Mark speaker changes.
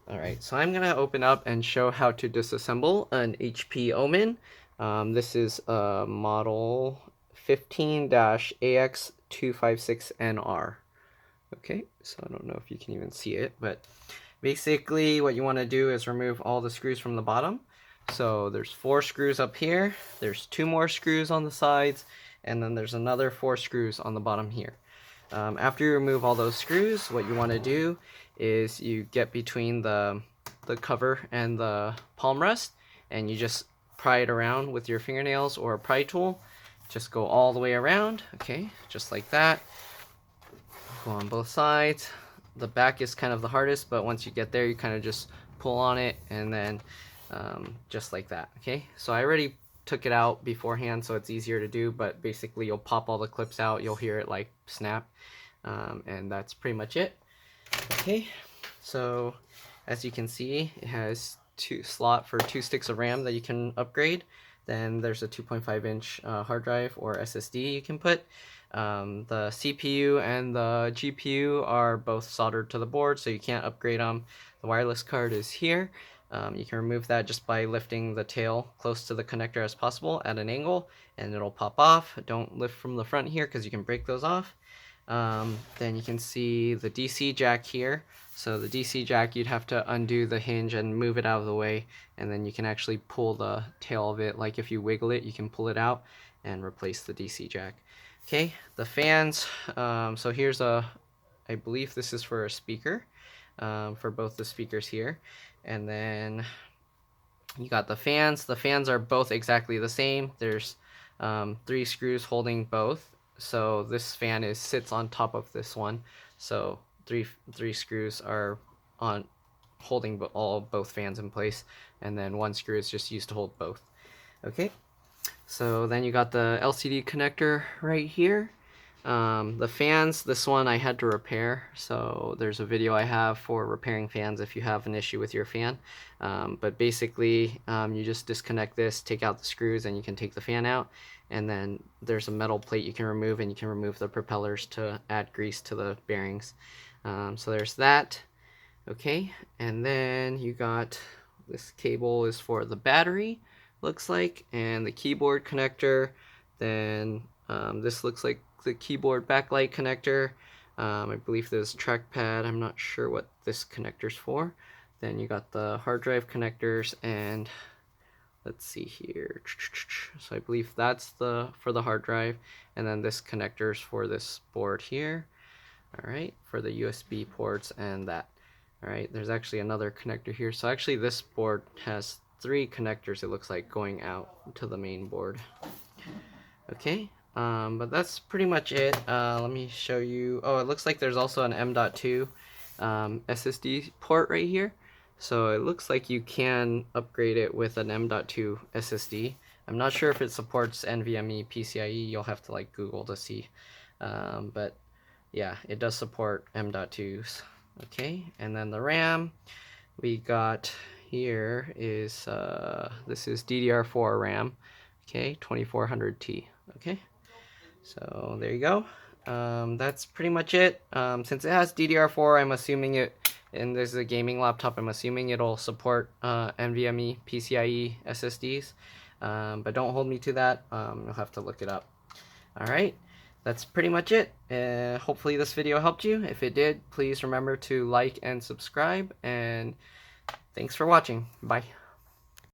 Speaker 1: Alright, so I'm going to open up and show how to disassemble an HP Omen. This is model 15-AX256NR. Okay, so I don't know if you can even see it, but basically what you want to do is remove all the screws from the bottom. So there's 4 screws up here, there's 2 more screws on the sides, and then there's another 4 screws on the bottom here. After you remove all those screws, what you want to do is you get between the cover and the palm rest, and you just pry it around with your fingernails or a pry tool. Just go all the way around, okay, just like that. Go on both sides. The back is kind of the hardest, but once you get there, you kind of just pull on it, and then just like that, okay? So I already took it out beforehand, so it's easier to do, but basically you'll pop all the clips out, you'll hear it like snap, and that's pretty much it. Okay, so as you can see, it has 2 slot for 2 sticks of RAM that you can upgrade. Then there's a 2.5-inch hard drive or SSD you can put. The CPU and the GPU are both soldered to the board, so you can't upgrade them. The wireless card is here. You can remove that just by lifting the tail close to the connector as possible at an angle, and it'll pop off. Don't lift from the front here because you can break those off. Then you can see the DC jack here. So the DC jack, you'd have to undo the hinge and move it out of the way, and then you can actually pull the tail of it. Like if you wiggle it, you can pull it out and replace the DC jack. Okay, the fans. So here's I believe this is for a speaker, for both the speakers here. And then you got the fans. The fans are both exactly the same. There's 3 screws holding both. So this fan sits on top of this one. So three screws are on holding both fans in place, and then 1 screw is just used to hold both. Okay. So then you got the LCD connector right here. The fans, this one I had to repair, so there's a video I have for repairing fans if you have an issue with your fan. But basically, you just disconnect this, take out the screws, and you can take the fan out. And then there's a metal plate you can remove, and you can remove the propellers to add grease to the bearings. So there's that. Okay, and then you got this cable is for the battery, looks like, and the keyboard connector. Then this looks like the keyboard backlight connector. I believe there's trackpad. I'm not sure what this connector's for. Then you got the hard drive connectors, and let's see here. So I believe that's for the hard drive, and then this connector's for this board here. All right, for the USB ports and that. All right, there's actually another connector here. So actually this board has 3 connectors, it looks like, going out to the main board. Okay, but that's pretty much it. Let me show you. Oh, it looks like there's also an M.2 SSD port right here. So it looks like you can upgrade it with an M.2 SSD. I'm not sure if it supports NVMe PCIe. You'll have to like Google to see. But yeah, it does support M.2s. Okay, and then the RAM we got here is this is DDR4 RAM. Okay, 2400T. Okay, so there you go. That's pretty much it. Since it has DDR4, I'm assuming it, and this is a gaming laptop, I'm assuming it'll support NVMe PCIe SSDs. But don't hold me to that. You'll have to look it up. All right, that's pretty much it. Hopefully this video helped you. If it did, please remember to like and subscribe, and thanks for watching. Bye.